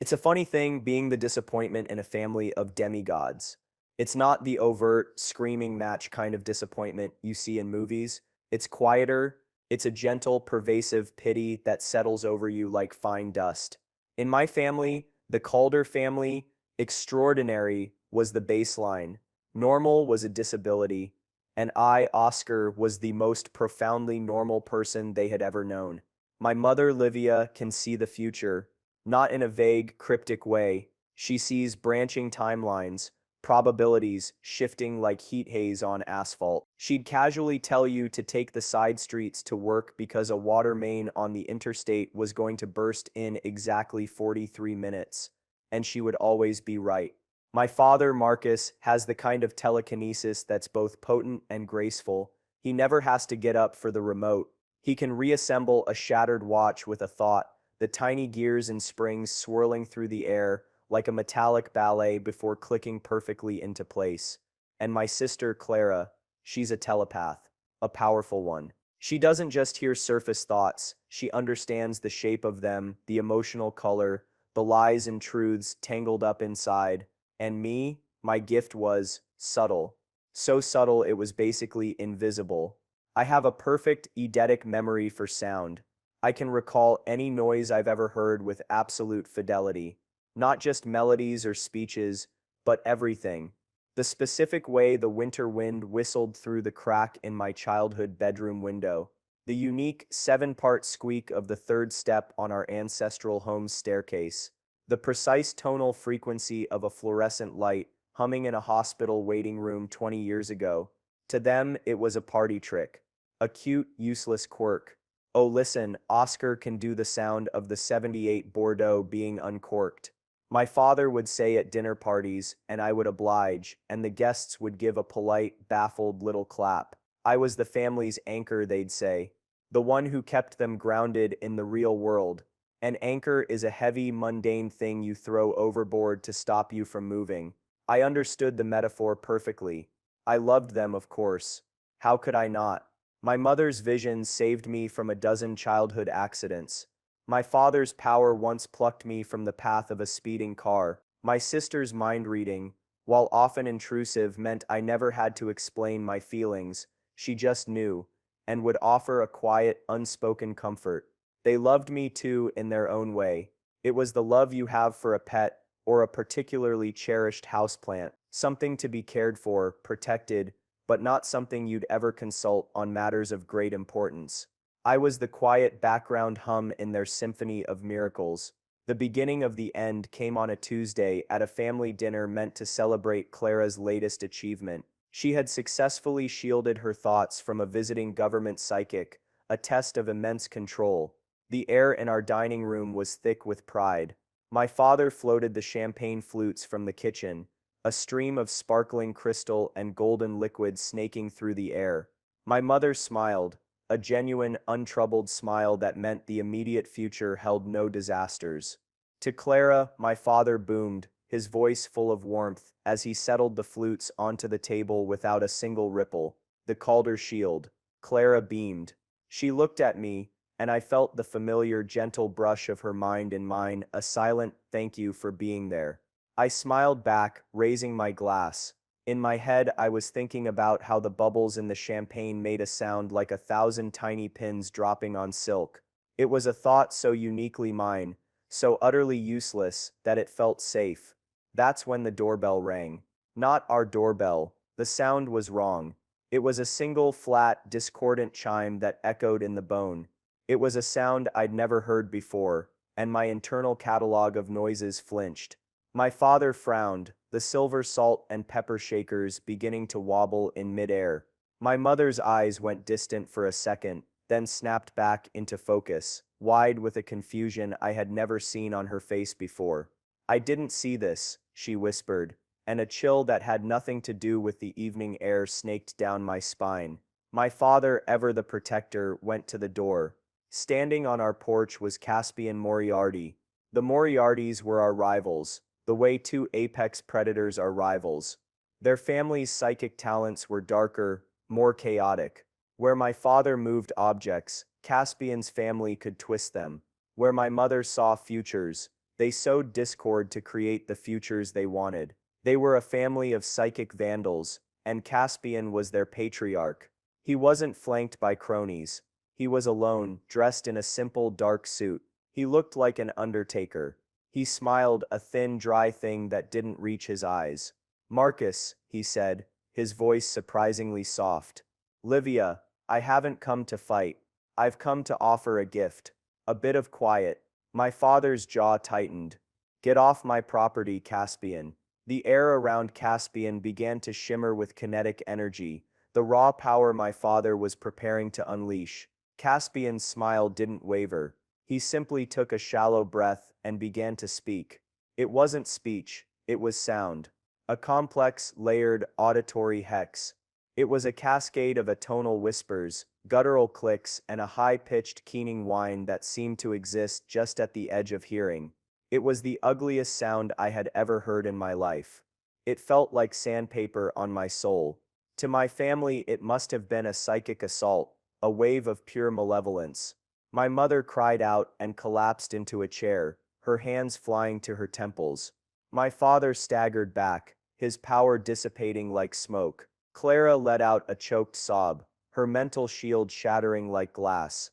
It's a funny thing being the disappointment in a family of demigods. It's not the overt, screaming match kind of disappointment you see in movies. It's quieter, it's a gentle, pervasive pity that settles over you like fine dust. In my family, the Calder family, extraordinary was the baseline, normal was a disability, and I, Oscar, was the most profoundly normal person they had ever known. My mother, Livia, can see the future, not in a vague, cryptic way. She sees branching timelines, probabilities shifting like heat haze on asphalt. She'd casually tell you to take the side streets to work because a water main on the interstate was going to burst in exactly 43 minutes, and she would always be right. My father, Marcus, has the kind of telekinesis that's both potent and graceful. He never has to get up for the remote. He can reassemble a shattered watch with a thought, the tiny gears and springs swirling through the air like a metallic ballet before clicking perfectly into place. And my sister, Clara, she's a telepath, a powerful one. She doesn't just hear surface thoughts, she understands the shape of them, the emotional color, the lies and truths tangled up inside. And me, my gift was subtle. So subtle it was basically invisible. I have a perfect eidetic memory for sound. I can recall any noise I've ever heard with absolute fidelity. Not just melodies or speeches, but everything. The specific way the winter wind whistled through the crack in my childhood bedroom window. The unique seven-part squeak of the third step on our ancestral home's staircase. The precise tonal frequency of a fluorescent light humming in a hospital waiting room 20 years ago. To them, it was a party trick. A cute, useless quirk. Oh, listen, Oscar can do the sound of the 78 Bordeaux being uncorked. My father would say at dinner parties, and I would oblige, and the guests would give a polite, baffled little clap. I was the family's anchor, they'd say. The one who kept them grounded in the real world. An anchor is a heavy, mundane thing you throw overboard to stop you from moving. I understood the metaphor perfectly. I loved them, of course. How could I not? My mother's vision saved me from a dozen childhood accidents. My father's power once plucked me from the path of a speeding car. My sister's mind reading, while often intrusive, meant I never had to explain my feelings. She just knew, and would offer a quiet, unspoken comfort. They loved me too in their own way. It was the love you have for a pet or a particularly cherished houseplant, something to be cared for, protected, but not something you'd ever consult on matters of great importance. I was the quiet background hum in their symphony of miracles. The beginning of the end came on a Tuesday at a family dinner meant to celebrate Clara's latest achievement. She had successfully shielded her thoughts from a visiting government psychic, a test of immense control. The air in our dining room was thick with pride. My father floated the champagne flutes from the kitchen, a stream of sparkling crystal and golden liquid snaking through the air. My mother smiled, a genuine, untroubled smile that meant the immediate future held no disasters. To Clara, my father boomed, his voice full of warmth, as he settled the flutes onto the table without a single ripple. The Calder shield. Clara beamed. She looked at me, and I felt the familiar, gentle brush of her mind in mine, a silent thank you for being there. I smiled back, raising my glass. In my head, I was thinking about how the bubbles in the champagne made a sound like 1,000 tiny pins dropping on silk. It was a thought so uniquely mine, so utterly useless, that it felt safe. That's when the doorbell rang. Not our doorbell. The sound was wrong. It was a single, flat, discordant chime that echoed in the bone. It was a sound I'd never heard before, and my internal catalog of noises flinched. My father frowned, the silver salt and pepper shakers beginning to wobble in midair. My mother's eyes went distant for a second, then snapped back into focus, wide with a confusion I had never seen on her face before. I didn't see this, she whispered, and a chill that had nothing to do with the evening air snaked down my spine. My father, ever the protector, went to the door. Standing on our porch was Caspian Moriarty. The Moriartys were our rivals, the way two apex predators are rivals. Their family's psychic talents were darker, more chaotic. Where my father moved objects, Caspian's family could twist them. Where my mother saw futures, They sowed discord to create the futures they wanted. They were a family of psychic vandals, and Caspian was their patriarch. He wasn't flanked by cronies. He was alone, dressed in a simple dark suit. He looked like an undertaker. He smiled, a thin, dry thing that didn't reach his eyes. "Marcus," he said, his voice surprisingly soft. "Livia, I haven't come to fight. I've come to offer a gift. A bit of quiet." My father's jaw tightened. "Get off my property, Caspian." The air around Caspian began to shimmer with kinetic energy, the raw power my father was preparing to unleash. Caspian's smile didn't waver. He simply took a shallow breath and began to speak. It wasn't speech, it was sound. A complex, layered, auditory hex. It was a cascade of atonal whispers, guttural clicks, and a high-pitched keening whine that seemed to exist just at the edge of hearing. It was the ugliest sound I had ever heard in my life. It felt like sandpaper on my soul. To my family, it must have been a psychic assault, a wave of pure malevolence. My mother cried out and collapsed into a chair, her hands flying to her temples. My father staggered back, his power dissipating like smoke. Clara let out a choked sob, her mental shield shattering like glass.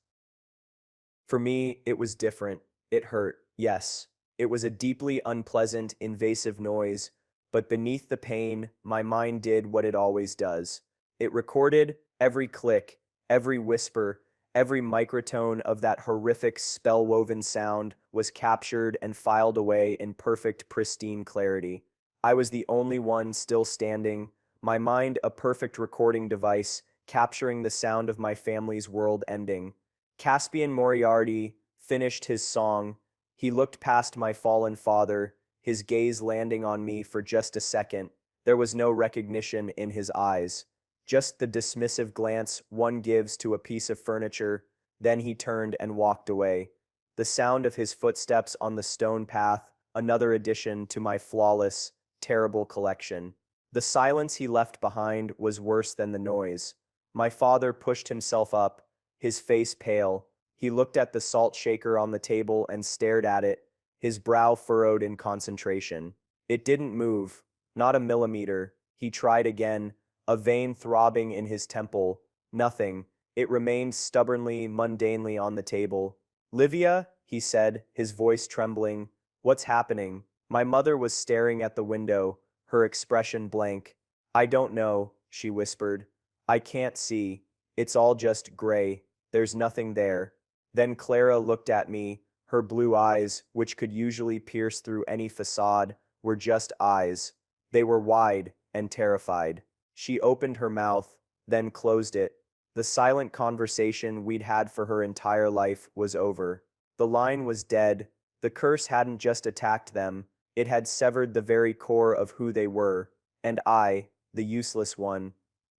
For me, it was different. It hurt, yes. It was a deeply unpleasant, invasive noise, but beneath the pain, my mind did what it always does. It recorded every click, every whisper, every microtone of that horrific spell-woven sound was captured and filed away in perfect, pristine clarity. I was the only one still standing, my mind a perfect recording device, capturing the sound of my family's world ending. Caspian Moriarty finished his song. He looked past my fallen father, his gaze landing on me for just a second. There was no recognition in his eyes, just the dismissive glance one gives to a piece of furniture. Then he turned and walked away. The sound of his footsteps on the stone path, another addition to my flawless, terrible collection. The silence he left behind was worse than the noise. My father pushed himself up, his face pale. He looked at the salt shaker on the table and stared at it, his brow furrowed in concentration. It didn't move, not a millimeter. He tried again, a vein throbbing in his temple. Nothing. It remained stubbornly, mundanely on the table. "Livia," he said, his voice trembling. "What's happening?" My mother was staring at the window, her expression blank. "I don't know," she whispered. "I can't see. It's all just gray. There's nothing there." Then Clara looked at me. Her blue eyes, which could usually pierce through any facade, were just eyes. They were wide and terrified. She opened her mouth, then closed it. The silent conversation we'd had for her entire life was over. The line was dead. The curse hadn't just attacked them, it had severed the very core of who they were. And I, the useless one,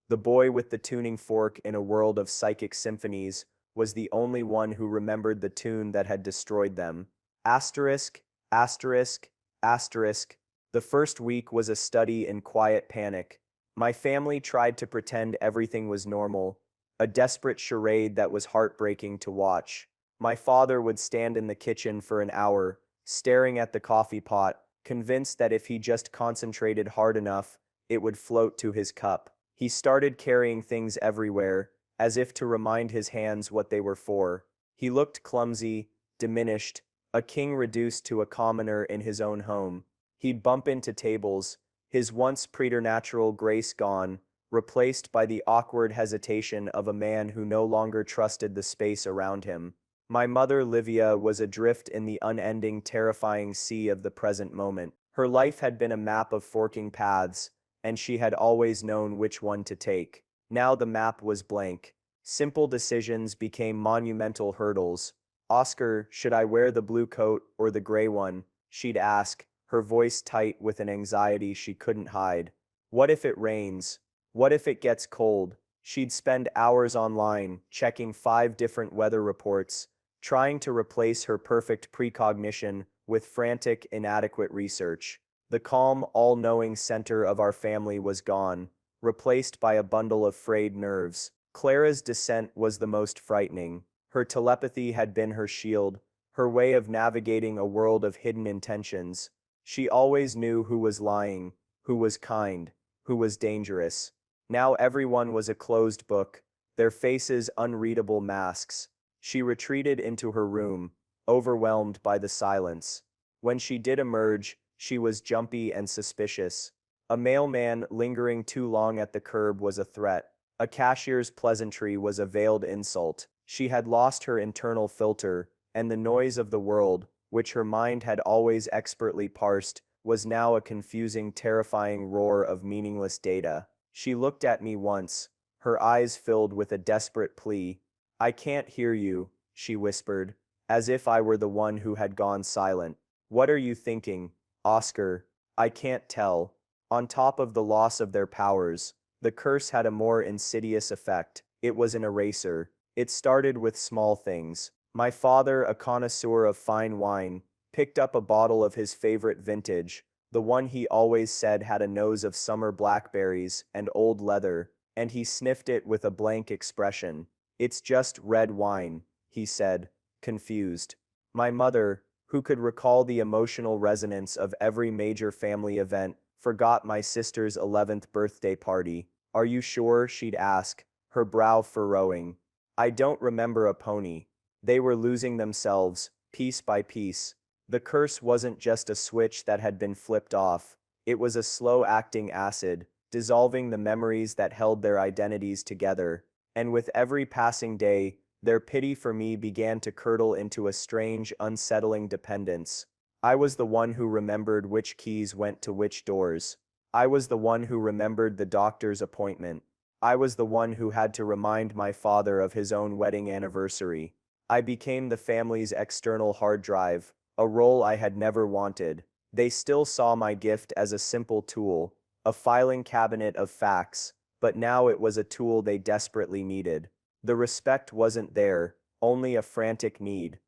the boy with the tuning fork in a world of psychic symphonies, was the only one who remembered the tune that had destroyed them. Asterisk, asterisk, asterisk. The first week was a study in quiet panic. My family tried to pretend everything was normal, a desperate charade that was heartbreaking to watch. My father would stand in the kitchen for an hour, staring at the coffee pot, convinced that if he just concentrated hard enough, it would float to his cup. He started carrying things everywhere, as if to remind his hands what they were for. He looked clumsy, diminished, a king reduced to a commoner in his own home. He'd bump into tables, his once preternatural grace gone, replaced by the awkward hesitation of a man who no longer trusted the space around him. My mother Livia was adrift in the unending, terrifying sea of the present moment. Her life had been a map of forking paths, and she had always known which one to take. Now the map was blank. Simple decisions became monumental hurdles. "Oscar, should I wear the blue coat or the gray one?" she'd ask, her voice tight with an anxiety she couldn't hide. "What if it rains? What if it gets cold?" She'd spend hours online, checking 5 different weather reports, trying to replace her perfect precognition with frantic, inadequate research. The calm, all-knowing center of our family was gone, replaced by a bundle of frayed nerves. Clara's dissent was the most frightening. Her telepathy had been her shield, her way of navigating a world of hidden intentions. She always knew who was lying, who was kind, who was dangerous. Now everyone was a closed book, their faces unreadable masks. She retreated into her room, overwhelmed by the silence. When she did emerge, she was jumpy and suspicious. A mailman lingering too long at the curb was a threat. A cashier's pleasantry was a veiled insult. She had lost her internal filter, and the noise of the world, which her mind had always expertly parsed, was now a confusing, terrifying roar of meaningless data. She looked at me once, her eyes filled with a desperate plea. "I can't hear you," she whispered, as if I were the one who had gone silent. "What are you thinking, Oscar?" "I can't tell." On top of the loss of their powers, the curse had a more insidious effect. It was an eraser. It started with small things. My father, a connoisseur of fine wine, picked up a bottle of his favorite vintage, the one he always said had a nose of summer blackberries and old leather, and he sniffed it with a blank expression. "It's just red wine," he said, confused. My mother, who could recall the emotional resonance of every major family event, forgot my sister's 11th birthday party. "Are you sure?" she'd ask, her brow furrowing. "I don't remember a pony." They were losing themselves, piece by piece. The curse wasn't just a switch that had been flipped off. It was a slow-acting acid, dissolving the memories that held their identities together. And with every passing day, their pity for me began to curdle into a strange, unsettling dependence. I was the one who remembered which keys went to which doors. I was the one who remembered the doctor's appointment. I was the one who had to remind my father of his own wedding anniversary. I became the family's external hard drive, a role I had never wanted. They still saw my gift as a simple tool, a filing cabinet of facts, but now it was a tool they desperately needed. The respect wasn't there, only a frantic need.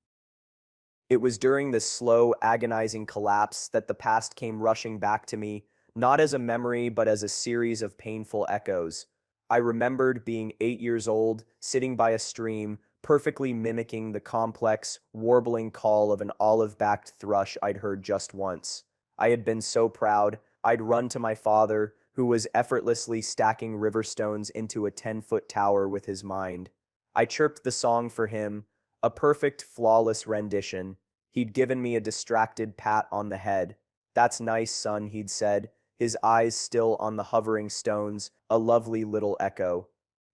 It was during this slow, agonizing collapse that the past came rushing back to me, not as a memory but as a series of painful echoes. I remembered being 8 years old, sitting by a stream, perfectly mimicking the complex, warbling call of an olive-backed thrush I'd heard just once. I had been so proud, I'd run to my father, who was effortlessly stacking river stones into a 10-foot tower with his mind. I chirped the song for him, a perfect, flawless rendition. He'd given me a distracted pat on the head. "That's nice, son," he'd said, his eyes still on the hovering stones, a lovely little echo.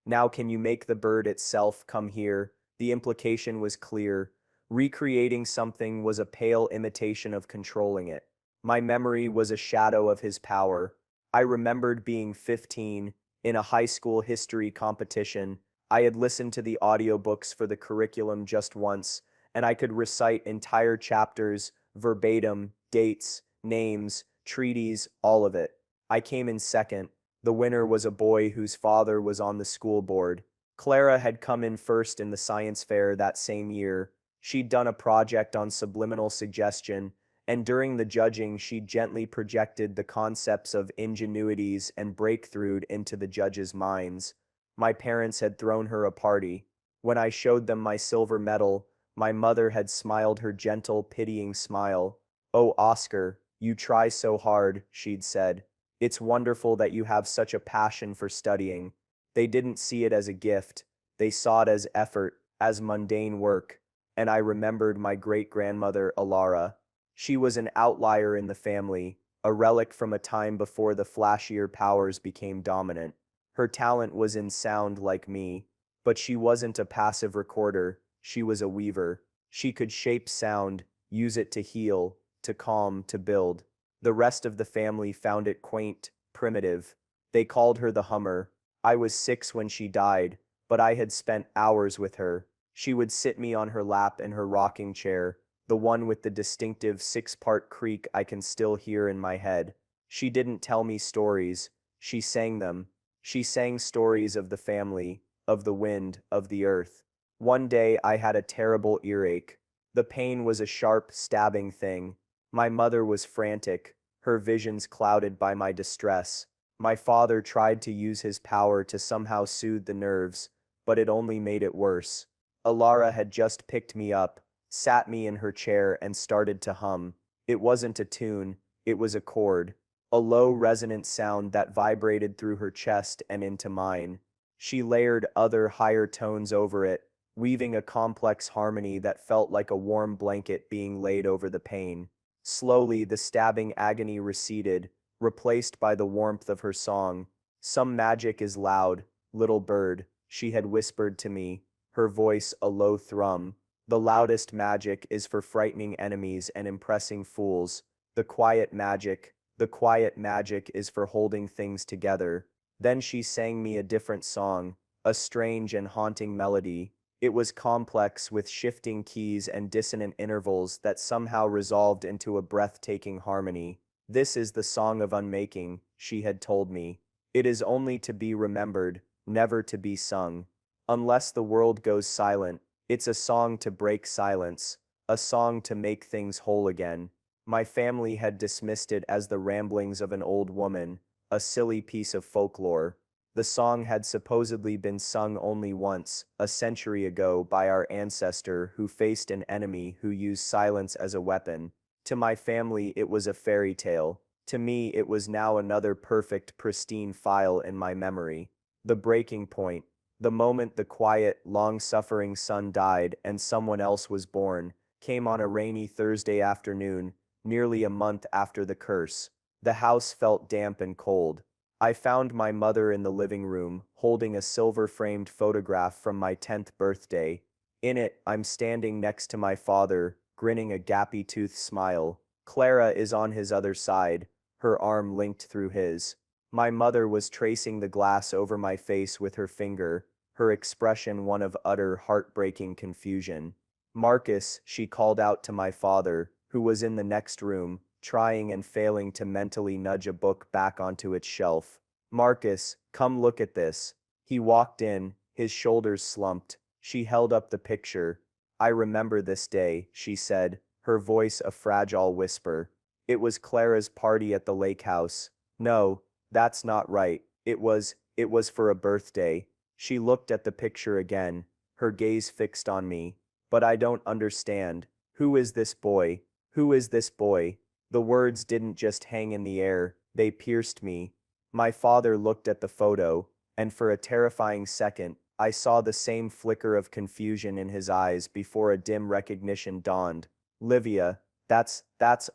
"Now can you make the bird itself come here?" The implication was clear. Recreating something was a pale imitation of controlling it. My memory was a shadow of his power. I remembered being 15, in a high school history competition. I had listened to the audiobooks for the curriculum just once, and I could recite entire chapters, verbatim, dates, names, treaties, all of it. I came in second. The winner was a boy whose father was on the school board. Clara had come in first in the science fair that same year. She'd done a project on subliminal suggestion, and during the judging she gently projected the concepts of ingenuities and breakthrough into the judges' minds. My parents had thrown her a party. When I showed them my silver medal, my mother had smiled her gentle, pitying smile. "Oh, Oscar, you try so hard," she'd said. "It's wonderful that you have such a passion for studying." They didn't see it as a gift. They saw it as effort, as mundane work. And I remembered my great-grandmother, Alara. She was an outlier in the family, a relic from a time before the flashier powers became dominant. Her talent was in sound like me, but she wasn't a passive recorder, she was a weaver. She could shape sound, use it to heal, to calm, to build. The rest of the family found it quaint, primitive. They called her the Hummer. I was 6 when she died, but I had spent hours with her. She would sit me on her lap in her rocking chair, the one with the distinctive 6-part creak I can still hear in my head. She didn't tell me stories, she sang them. She sang stories of the family, of the wind, of the earth. One day I had a terrible earache. The pain was a sharp, stabbing thing. My mother was frantic, her visions clouded by my distress. My father tried to use his power to somehow soothe the nerves, but it only made it worse. Alara had just picked me up, sat me in her chair and started to hum. It wasn't a tune, it was a chord, a low resonant sound that vibrated through her chest and into mine. She layered other higher tones over it, weaving a complex harmony that felt like a warm blanket being laid over the pain. Slowly, the stabbing agony receded, replaced by the warmth of her song. Some magic is loud, little bird, she had whispered to me, her voice a low thrum. The loudest magic is for frightening enemies and impressing fools. The quiet magic is for holding things together. Then she sang me a different song, a strange and haunting melody. It was complex with shifting keys and dissonant intervals that somehow resolved into a breathtaking harmony. This is the song of unmaking, she had told me. It is only to be remembered, never to be sung. Unless the world goes silent, it's a song to break silence, a song to make things whole again. My family had dismissed it as the ramblings of an old woman, a silly piece of folklore. The song had supposedly been sung only once, a century ago, by our ancestor who faced an enemy who used silence as a weapon. To my family, it was a fairy tale. To me, it was now another perfect, pristine file in my memory. The breaking point, the moment the quiet, long-suffering son died and someone else was born, came on a rainy Thursday afternoon, nearly a month after the curse. The house felt damp and cold. I found my mother in the living room, holding a silver-framed photograph from my 10th birthday. In it, I'm standing next to my father, grinning a gappy-toothed smile. Clara is on his other side, her arm linked through his. My mother was tracing the glass over my face with her finger, her expression one of utter, heartbreaking confusion. Marcus, she called out to my father, who was in the next room, trying and failing to mentally nudge a book back onto its shelf. Marcus, come look at this. He walked in, his shoulders slumped. She held up the picture. I remember this day, she said, her voice a fragile whisper. It was Clara's party at the lake house. No, that's not right. It was for a birthday. She looked at the picture again, her gaze fixed on me. But I don't understand. Who is this boy? Who is this boy? The words didn't just hang in the air, they pierced me. My father looked at the photo, and for a terrifying second, I saw the same flicker of confusion in his eyes before a dim recognition dawned. Livia, that's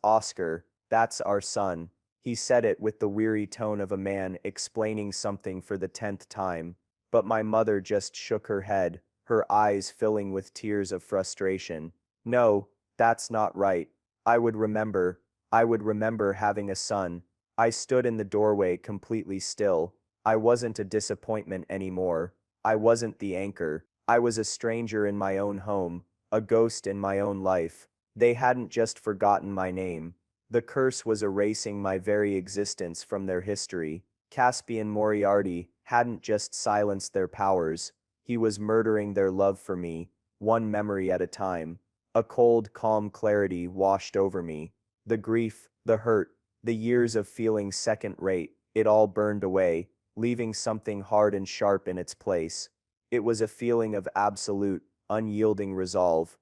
Oscar, that's our son. He said it with the weary tone of a man explaining something for the 10th time. But my mother just shook her head, her eyes filling with tears of frustration. No, that's not right. I would remember having a son. I stood in the doorway completely still. I wasn't a disappointment anymore. I wasn't the anchor. I was a stranger in my own home, a ghost in my own life. They hadn't just forgotten my name. The curse was erasing my very existence from their history. Caspian Moriarty hadn't just silenced their powers. He was murdering their love for me, one memory at a time. A cold, calm clarity washed over me. The grief, the hurt, the years of feeling second-rate, it all burned away, leaving something hard and sharp in its place. It was a feeling of absolute, unyielding resolve.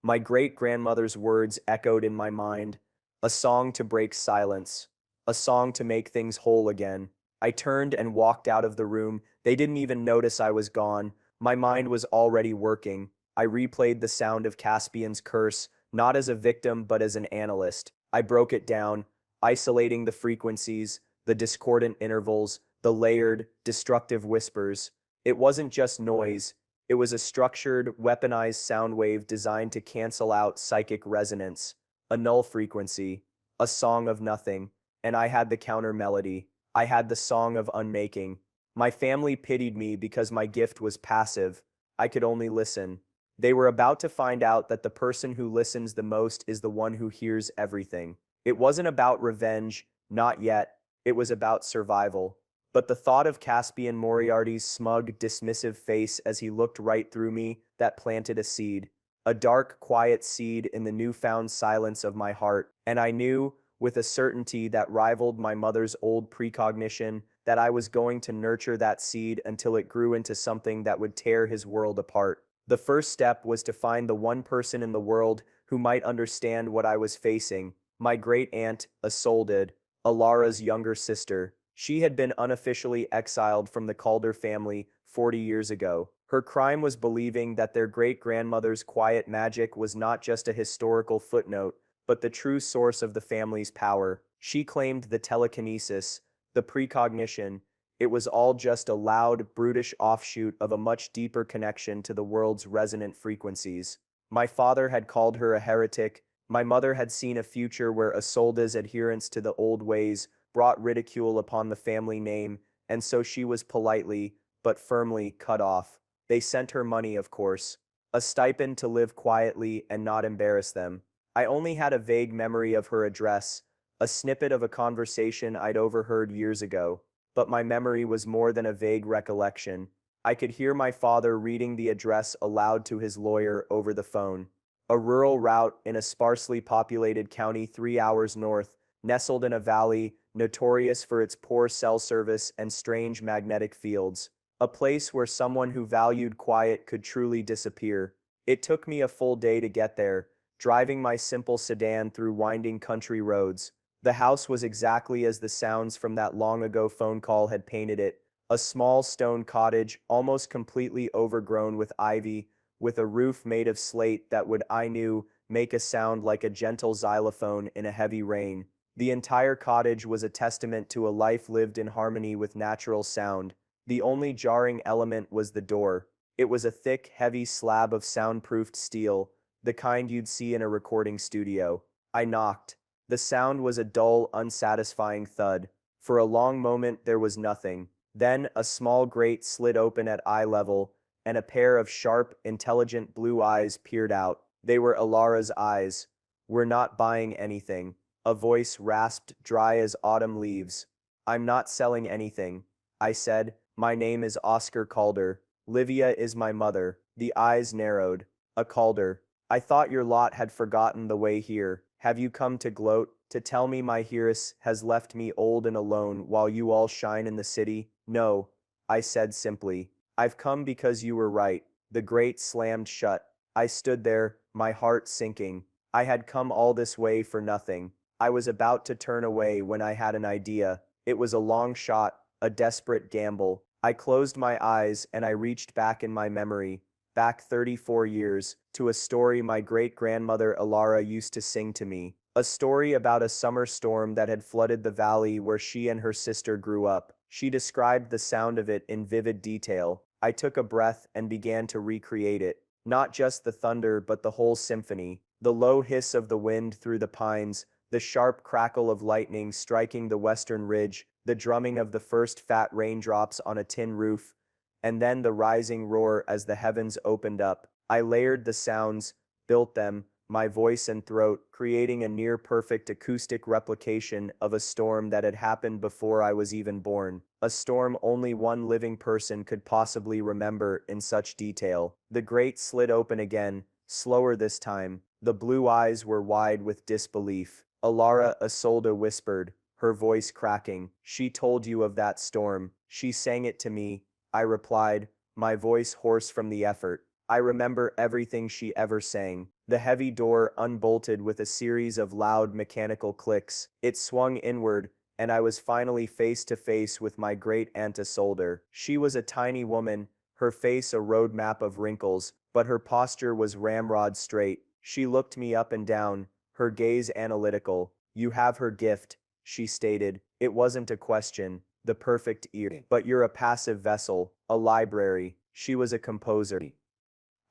My great-grandmother's words echoed in my mind, a song to break silence, a song to make things whole again. I turned and walked out of the room. They didn't even notice I was gone. My mind was already working. I replayed the sound of Caspian's curse, not as a victim but as an analyst. I broke it down, isolating the frequencies, the discordant intervals, the layered, destructive whispers. It wasn't just noise. It was a structured, weaponized sound wave designed to cancel out psychic resonance, a null frequency, a song of nothing, and I had the counter melody. I had the song of unmaking. My family pitied me because my gift was passive. I could only listen. They were about to find out that the person who listens the most is the one who hears everything. It wasn't about revenge, not yet. It was about survival. But the thought of Caspian Moriarty's smug, dismissive face as he looked right through me, that planted a seed. A dark, quiet seed in the newfound silence of my heart. And I knew, with a certainty that rivaled my mother's old precognition, that I was going to nurture that seed until it grew into something that would tear his world apart. The first step was to find the one person in the world who might understand what I was facing. My great aunt, Exiled, Alara's younger sister. She had been unofficially exiled from the Calder family 40 years ago. Her crime was believing that their great-grandmother's quiet magic was not just a historical footnote, but the true source of the family's power. She claimed the telekinesis, the precognition, it was all just a loud, brutish offshoot of a much deeper connection to the world's resonant frequencies. My father had called her a heretic. My mother had seen a future where Isolde's adherence to the old ways brought ridicule upon the family name, and so she was politely, but firmly, cut off. They sent her money, of course, a stipend to live quietly and not embarrass them. I only had a vague memory of her address, a snippet of a conversation I'd overheard years ago. But my memory was more than a vague recollection. I could hear my father reading the address aloud to his lawyer over the phone. A rural route in a sparsely populated county 3 hours north, nestled in a valley notorious for its poor cell service and strange magnetic fields. A place where someone who valued quiet could truly disappear. It took me a full day to get there, driving my simple sedan through winding country roads. The house was exactly as the sounds from that long-ago phone call had painted it, a small stone cottage almost completely overgrown with ivy, with a roof made of slate that would, I knew, make a sound like a gentle xylophone in a heavy rain. The entire cottage was a testament to a life lived in harmony with natural sound. The only jarring element was the door. It was a thick, heavy slab of soundproofed steel, the kind you'd see in a recording studio. I knocked. The sound was a dull, unsatisfying thud. For a long moment there was nothing. Then a small grate slid open at eye level, and a pair of sharp, intelligent blue eyes peered out. They were Alara's eyes. "We're not buying anything." A voice rasped, dry as autumn leaves. "I'm not selling anything," I said. "My name is Oscar Calder. Livia is my mother." The eyes narrowed. "A Calder. I thought your lot had forgotten the way here. Have you come to gloat, to tell me my heiress has left me old and alone while you all shine in the city?" "No," I said simply. "I've come because you were right." The grate slammed shut. I stood there, my heart sinking. I had come all this way for nothing. I was about to turn away when I had an idea. It was a long shot, a desperate gamble. I closed my eyes and I reached back in my memory, back 34 years, to a story my great-grandmother Alara used to sing to me. A story about a summer storm that had flooded the valley where she and her sister grew up. She described the sound of it in vivid detail. I took a breath and began to recreate it. Not just the thunder but the whole symphony. The low hiss of the wind through the pines, the sharp crackle of lightning striking the western ridge, the drumming of the first fat raindrops on a tin roof, and then the rising roar as the heavens opened up. I layered the sounds, built them, my voice and throat, creating a near-perfect acoustic replication of a storm that had happened before I was even born. A storm only one living person could possibly remember in such detail. The grate slid open again, slower this time. The blue eyes were wide with disbelief. "Alara," Isolde whispered, her voice cracking. "She told you of that storm. She sang it to me," I replied, my voice hoarse from the effort. "I remember everything she ever sang." The heavy door unbolted with a series of loud mechanical clicks. It swung inward, and I was finally face to face with my great-aunt Isolde. She was a tiny woman, her face a roadmap of wrinkles, but her posture was ramrod straight. She looked me up and down, her gaze analytical. "You have her gift," she stated. "It wasn't a question. The perfect ear. But you're a passive vessel, a library." She was a composer.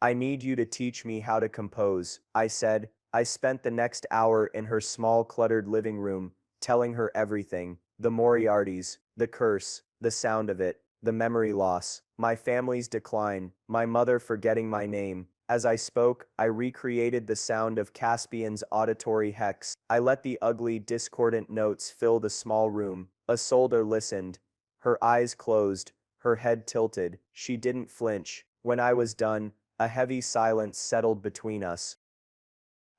"I need you to teach me how to compose," I said. I spent the next hour in her small cluttered living room, telling her everything. The Moriartys, the curse, the sound of it, the memory loss, my family's decline, my mother forgetting my name. As I spoke, I recreated the sound of Caspian's auditory hex. I let the ugly, discordant notes fill the small room. Isolde listened, her eyes closed, her head tilted. She didn't flinch. When I was done, a heavy silence settled between us.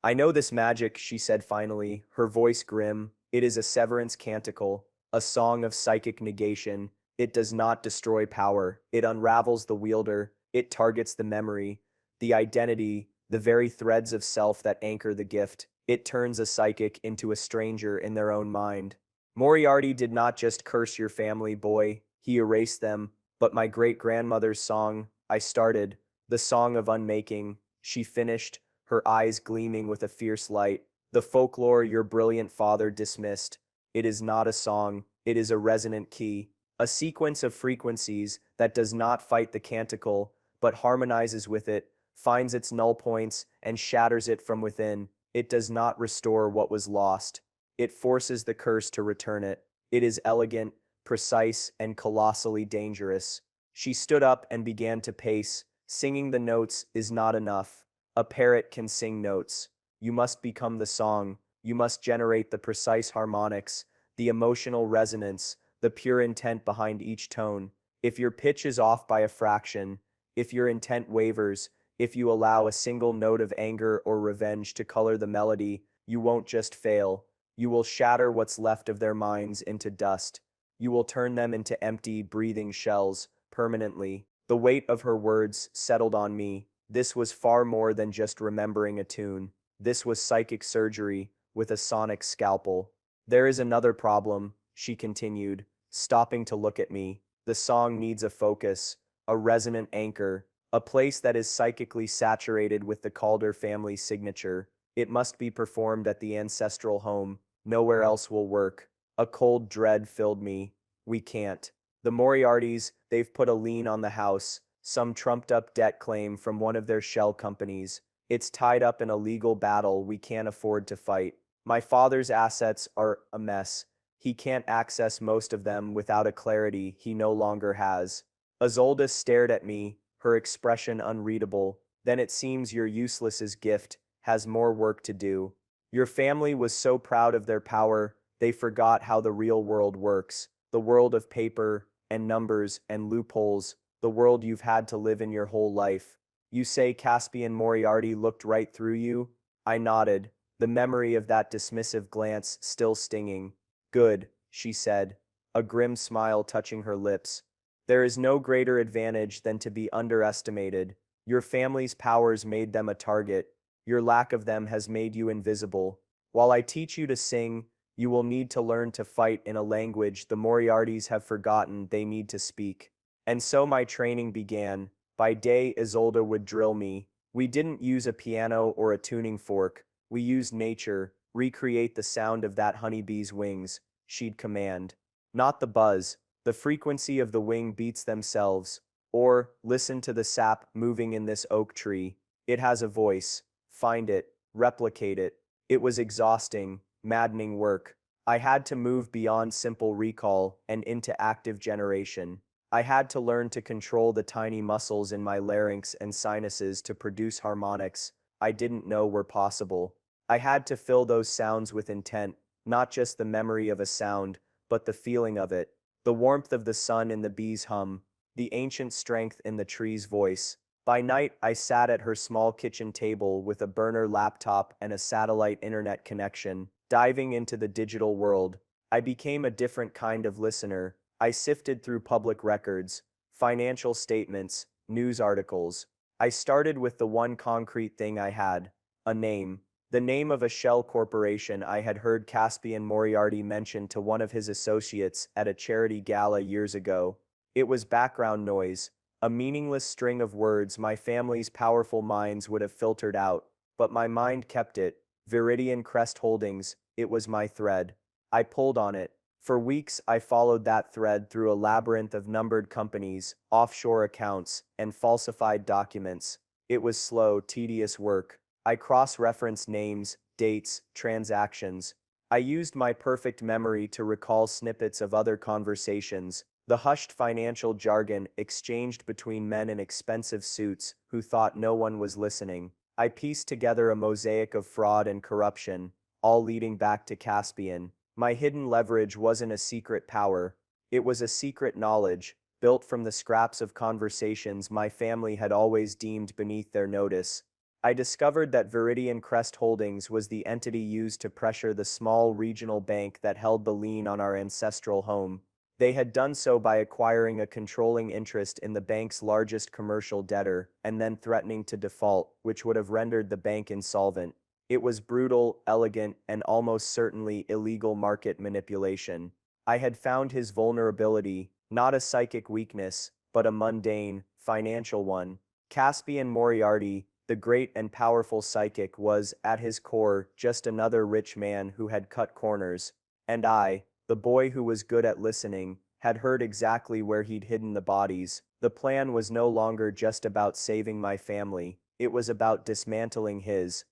"I know this magic," she said finally, her voice grim. "It is a severance canticle, a song of psychic negation. It does not destroy power. It unravels the wielder. It targets the memory. the identity, the very threads of self that anchor the gift. It turns a psychic into a stranger in their own mind. Moriarty did not just curse your family, boy, he erased them, but my great-grandmother's song, I started, the song of unmaking, she finished, her eyes gleaming with a fierce light. The folklore your brilliant father dismissed. It is not a song, it is a resonant key, a sequence of frequencies that does not fight the canticle, but harmonizes with it, finds its null points, and shatters it from within. It does not restore what was lost. It forces the curse to return it. It is elegant, precise, and colossally dangerous. She stood up and began to pace. Singing the notes is not enough. A parrot can sing notes. You must become the song. You must generate the precise harmonics, the emotional resonance, the pure intent behind each tone. If your pitch is off by a fraction, if your intent wavers, if you allow a single note of anger or revenge to color the melody, you won't just fail. You will shatter what's left of their minds into dust. You will turn them into empty, breathing shells, permanently. The weight of her words settled on me. This was far more than just remembering a tune. This was psychic surgery with a sonic scalpel. There is another problem, she continued, stopping to look at me. The song needs a focus, a resonant anchor, a place that is psychically saturated with the Calder family signature. It must be performed at the ancestral home. Nowhere else will work. A cold dread filled me. We can't. The Moriartys, they've put a lien on the house, some trumped-up debt claim from one of their shell companies. It's tied up in a legal battle we can't afford to fight. My father's assets are a mess. He can't access most of them without a clarity he no longer has. Isolde stared at me, her expression unreadable. Then it seems your useless's gift has more work to do. Your family was so proud of their power, they forgot how the real world works. The world of paper and numbers and loopholes, the world you've had to live in your whole life. You say Caspian Moriarty looked right through you? I nodded, the memory of that dismissive glance still stinging. Good, she said, a grim smile touching her lips. There is no greater advantage than to be underestimated. Your family's powers made them a target. Your lack of them has made you invisible. While I teach you to sing, you will need to learn to fight in a language the Moriartys have forgotten they need to speak. And so my training began. By day, Isolde would drill me. We didn't use a piano or a tuning fork. We used nature, recreate the sound of that honeybee's wings, she'd command. Not the buzz, the frequency of the wing beats themselves. Or, listen to the sap moving in this oak tree. It has a voice. Find it, replicate it. It was exhausting, maddening work. I had to move beyond simple recall and into active generation. I had to learn to control the tiny muscles in my larynx and sinuses to produce harmonics I didn't know were possible. I had to fill those sounds with intent, not just the memory of a sound, but the feeling of it, the warmth of the sun in the bee's hum, the ancient strength in the tree's voice. By night, I sat at her small kitchen table with a burner laptop and a satellite internet connection, diving into the digital world. I became a different kind of listener. I sifted through public records, financial statements, news articles. I started with the one concrete thing I had, a name. The name of a shell corporation I had heard Caspian Moriarty mention to one of his associates at a charity gala years ago. It was background noise, a meaningless string of words my family's powerful minds would have filtered out, but my mind kept it. Viridian Crest Holdings, it was my thread. I pulled on it. For weeks, I followed that thread through a labyrinth of numbered companies, offshore accounts, and falsified documents. It was slow, tedious work. I cross-referenced names, dates, transactions. I used my perfect memory to recall snippets of other conversations, the hushed financial jargon exchanged between men in expensive suits who thought no one was listening. I pieced together a mosaic of fraud and corruption, all leading back to Caspian. My hidden leverage wasn't a secret power. It was a secret knowledge, built from the scraps of conversations my family had always deemed beneath their notice. I discovered that Viridian Crest Holdings was the entity used to pressure the small regional bank that held the lien on our ancestral home. They had done so by acquiring a controlling interest in the bank's largest commercial debtor and then threatening to default, which would have rendered the bank insolvent. It was brutal, elegant, and almost certainly illegal market manipulation. I had found his vulnerability, not a psychic weakness, but a mundane, financial one. Caspian Moriarty, the great and powerful psychic, was, at his core, just another rich man who had cut corners. And I, the boy who was good at listening, had heard exactly where he'd hidden the bodies. The plan was no longer just about saving my family, it was about dismantling his.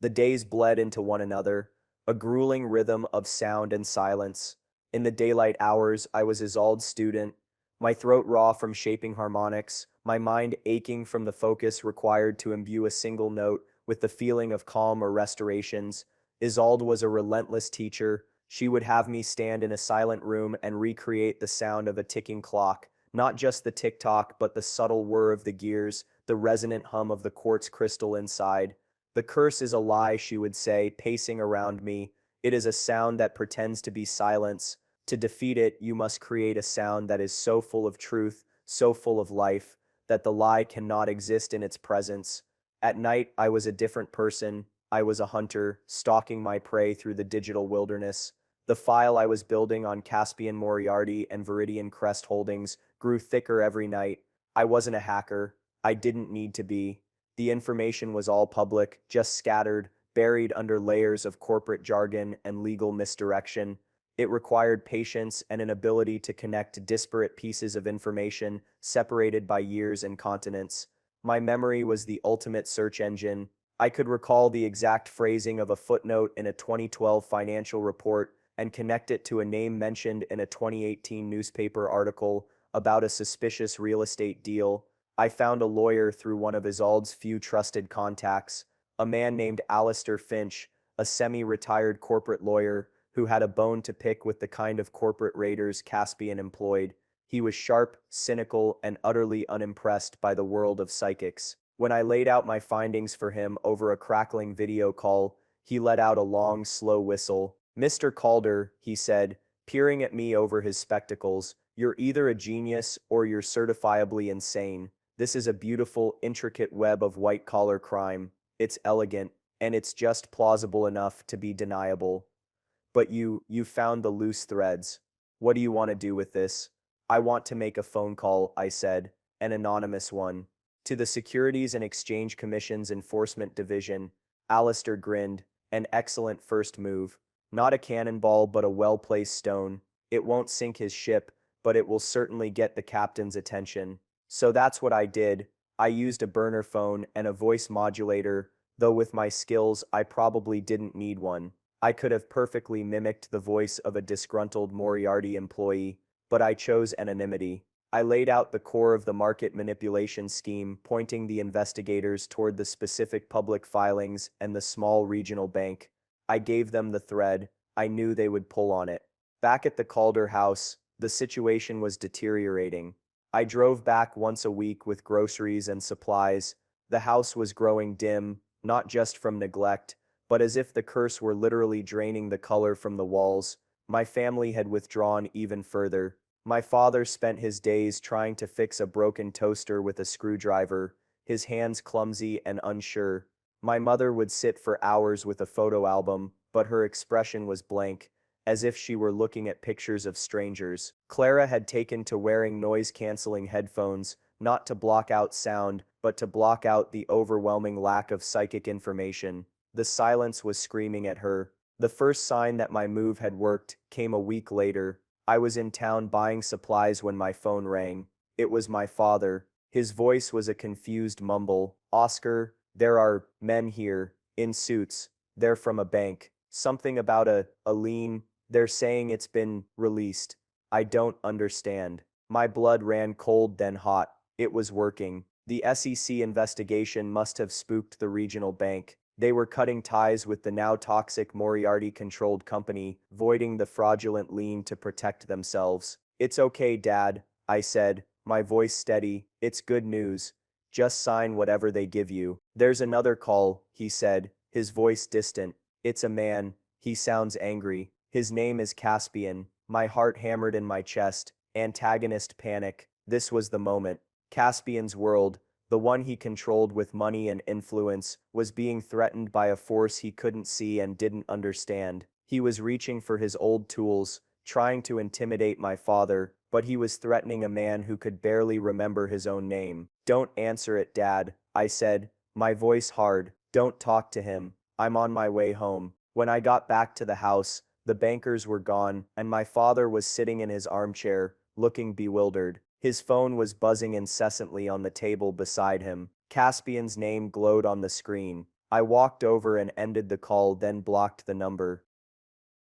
The days bled into one another, a grueling rhythm of sound and silence. In the daylight hours, I was Exiled student, my throat raw from shaping harmonics, my mind aching from the focus required to imbue a single note with the feeling of calm or restorations. Exiled was a relentless teacher. She would have me stand in a silent room and recreate the sound of a ticking clock, not just the tick-tock, but the subtle whir of the gears, the resonant hum of the quartz crystal inside. The curse is a lie, she would say, pacing around me. It is a sound that pretends to be silence. To defeat it, you must create a sound that is so full of truth, so full of life, that the lie cannot exist in its presence. At night, I was a different person. I was a hunter, stalking my prey through the digital wilderness. The file I was building on Caspian Moriarty and Viridian Crest Holdings grew thicker every night. I wasn't a hacker. I didn't need to be. The information was all public, just scattered, buried under layers of corporate jargon and legal misdirection. It required patience and an ability to connect disparate pieces of information separated by years and continents. My memory was the ultimate search engine. I could recall the exact phrasing of a footnote in a 2012 financial report and connect it to a name mentioned in a 2018 newspaper article about a suspicious real estate deal. I found a lawyer through one of Exiled's few trusted contacts, a man named Alistair Finch, a semi-retired corporate lawyer who had a bone to pick with the kind of corporate raiders Caspian employed. He was sharp, cynical, and utterly unimpressed by the world of psychics. When I laid out my findings for him over a crackling video call, he let out a long, slow whistle. "Mr. Calder," he said, peering at me over his spectacles, "you're either a genius or you're certifiably insane. This is a beautiful, intricate web of white-collar crime. It's elegant, and it's just plausible enough to be deniable. But you found the loose threads. What do you want to do with this?" "I want to make a phone call," I said, "an anonymous one." "To the Securities and Exchange Commission's Enforcement Division." Alistair grinned. "An excellent first move. Not a cannonball but a well-placed stone. It won't sink his ship, but it will certainly get the captain's attention." So that's what I did. I used a burner phone and a voice modulator, though with my skills I probably didn't need one. I could have perfectly mimicked the voice of a disgruntled Moriarty employee, but I chose anonymity. I laid out the core of the market manipulation scheme, pointing the investigators toward the specific public filings and the small regional bank. I gave them the thread. I knew they would pull on it. Back at the Calder house, the situation was deteriorating. I drove back once a week with groceries and supplies. The house was growing dim, not just from neglect, but as if the curse were literally draining the color from the walls. My family had withdrawn even further. My father spent his days trying to fix a broken toaster with a screwdriver, his hands clumsy and unsure. My mother would sit for hours with a photo album, but her expression was blank, as if she were looking at pictures of strangers. Clara had taken to wearing noise-canceling headphones, not to block out sound, but to block out the overwhelming lack of psychic information. The silence was screaming at her. The first sign that my move had worked came a week later. I was in town buying supplies when my phone rang. It was my father. His voice was a confused mumble. "Oscar, there are men here, in suits. They're from a bank. Something about a lien. They're saying it's been released. I don't understand." My blood ran cold then hot. It was working. The SEC investigation must have spooked the regional bank. They were cutting ties with the now toxic Moriarty-controlled company, voiding the fraudulent lien to protect themselves. "It's okay, Dad," I said, my voice steady. "It's good news. Just sign whatever they give you." "There's another call," he said, his voice distant. "It's a man. He sounds angry. His name is Caspian. My heart hammered in my chest. Antagonist panic. This was the moment. Caspian's world, the one he controlled with money and influence, was being threatened by a force he couldn't see and didn't understand. He was reaching for his old tools, trying to intimidate my father, but he was threatening a man who could barely remember his own name. "Don't answer it, Dad," I said, my voice hard. "Don't talk to him. I'm on my way home." When I got back to the house, the bankers were gone, and my father was sitting in his armchair, looking bewildered. His phone was buzzing incessantly on the table beside him. Caspian's name glowed on the screen. I walked over and ended the call, then blocked the number.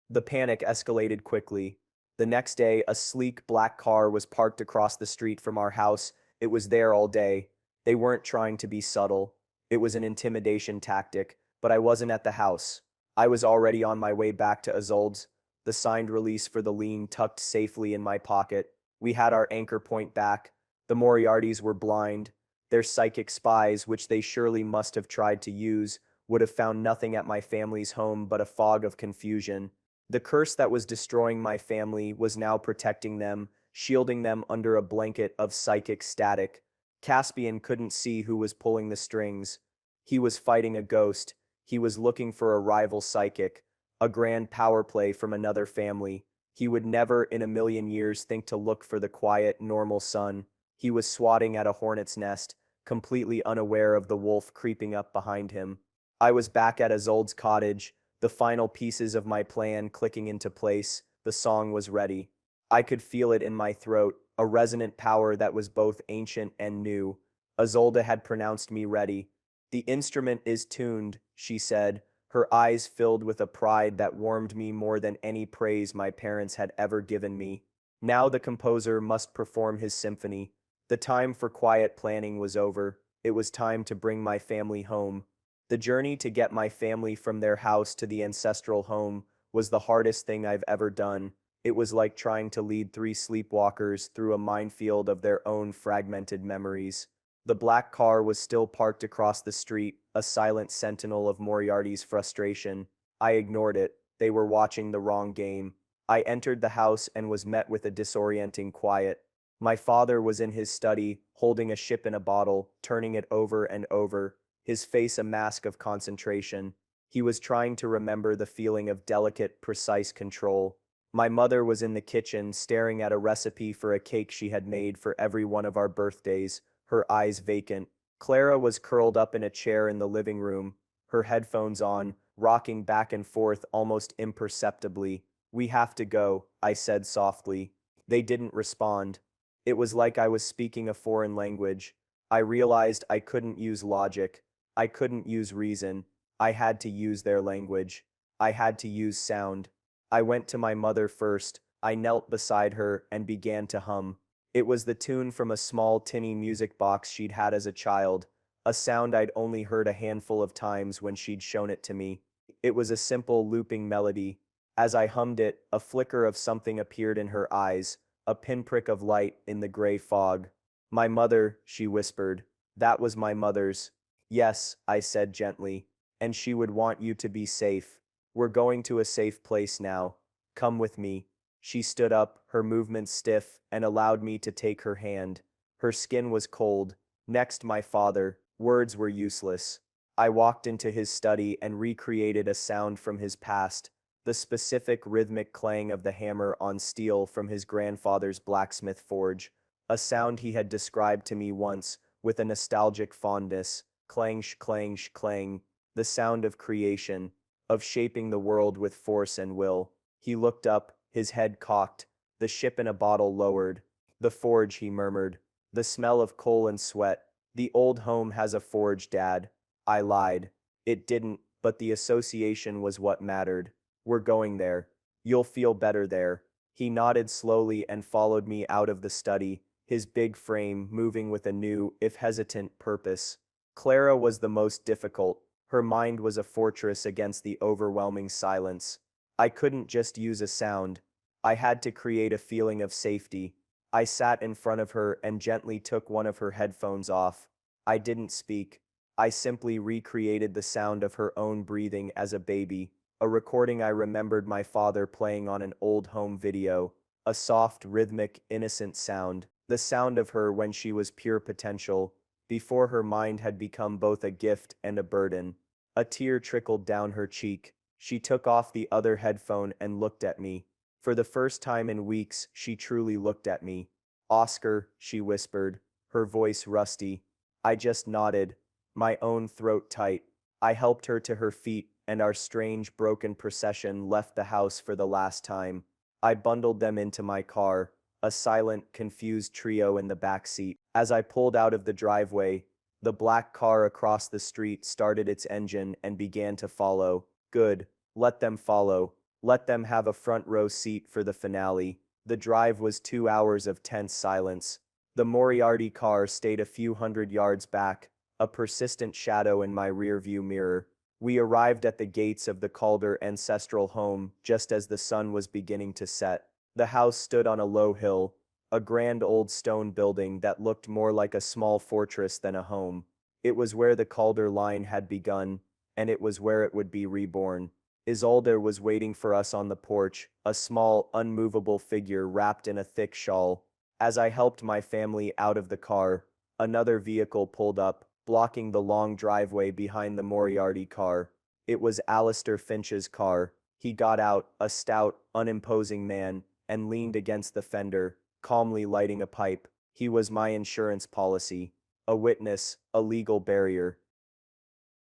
The panic escalated quickly. The next day, a sleek black car was parked across the street from our house. It was there all day. They weren't trying to be subtle. It was an intimidation tactic, but I wasn't at the house. I was already on my way back to Exiled, the signed release for the lien tucked safely in my pocket. We had our anchor point back. The Moriartys were blind. Their psychic spies, which they surely must have tried to use, would have found nothing at my family's home but a fog of confusion. The curse that was destroying my family was now protecting them, shielding them under a blanket of psychic static. Caspian couldn't see who was pulling the strings. He was fighting a ghost. He was looking for a rival psychic, a grand power play from another family. He would never in a million years think to look for the quiet, normal son. He was swatting at a hornet's nest, completely unaware of the wolf creeping up behind him. I was back at Isolde's cottage, the final pieces of my plan clicking into place. The song was ready. I could feel it in my throat, a resonant power that was both ancient and new. Isolde had pronounced me ready. "The instrument is tuned," she said, her eyes filled with a pride that warmed me more than any praise my parents had ever given me. Now the composer must perform his symphony. The time for quiet planning was over. It was time to bring my family home. The journey to get my family from their house to the ancestral home was the hardest thing I've ever done. It was like trying to lead three sleepwalkers through a minefield of their own fragmented memories. The black car was still parked across the street, a silent sentinel of Moriarty's frustration. I ignored it. They were watching the wrong game. I entered the house and was met with a disorienting quiet. My father was in his study, holding a ship in a bottle, turning it over and over, his face a mask of concentration. He was trying to remember the feeling of delicate, precise control. My mother was in the kitchen, staring at a recipe for a cake she had made for every one of our birthdays, her eyes vacant. Clara was curled up in a chair in the living room, her headphones on, rocking back and forth almost imperceptibly. "We have to go," I said softly. They didn't respond. It was like I was speaking a foreign language. I realized I couldn't use logic. I couldn't use reason. I had to use their language. I had to use sound. I went to my mother first. I knelt beside her and began to hum. It was the tune from a small tinny music box she'd had as a child, a sound I'd only heard a handful of times when she'd shown it to me. It was a simple looping melody. As I hummed it, a flicker of something appeared in her eyes, a pinprick of light in the gray fog. "My mother," she whispered. "That was my mother's." "Yes," I said gently, "and she would want you to be safe. We're going to a safe place now. Come with me." She stood up, her movements stiff, and allowed me to take her hand. Her skin was cold. Next, my father. Words were useless. I walked into his study and recreated a sound from his past, the specific rhythmic clang of the hammer on steel from his grandfather's blacksmith forge, a sound he had described to me once with a nostalgic fondness. Clang, clang, clang, the sound of creation, of shaping the world with force and will. He looked up, his head cocked, the ship in a bottle lowered. "The forge," he murmured. "The smell of coal and sweat. The old home has a forge, Dad." I lied. It didn't, but the association was what mattered. "We're going there. You'll feel better there." He nodded slowly and followed me out of the study, his big frame moving with a new, if hesitant, purpose. Clara was the most difficult. Her mind was a fortress against the overwhelming silence. I couldn't just use a sound. I had to create a feeling of safety. I sat in front of her and gently took one of her headphones off. I didn't speak. I simply recreated the sound of her own breathing as a baby. a recording I remembered my father playing on an old home video, a soft, rhythmic, innocent sound, the sound of her when she was pure potential, before her mind had become both a gift and a burden. A tear trickled down her cheek. She took off the other headphone and looked at me. For the first time in weeks, she truly looked at me. Oscar, she whispered, her voice rusty. I just nodded, my own throat tight. I helped her to her feet, and our strange, broken procession left the house for the last time. I bundled them into my car, a silent, confused trio in the back seat. As I pulled out of the driveway, the black car across the street started its engine and began to follow. Good. Let them follow. Let them have a front row seat for the finale. The drive was 2 hours of tense silence. The Moriarty car stayed a few hundred yards back, a persistent shadow in my rearview mirror. We arrived at the gates of the Calder ancestral home just as the sun was beginning to set. The house stood on a low hill, a grand old stone building that looked more like a small fortress than a home. It was where the Calder line had begun, and it was where it would be reborn. Isolde was waiting for us on the porch, a small, unmovable figure wrapped in a thick shawl. As I helped my family out of the car, another vehicle pulled up, blocking the long driveway behind the Moriarty car. It was Alistair Finch's car. He got out, a stout, unimposing man, and leaned against the fender, calmly lighting a pipe. He was my insurance policy, a witness, a legal barrier.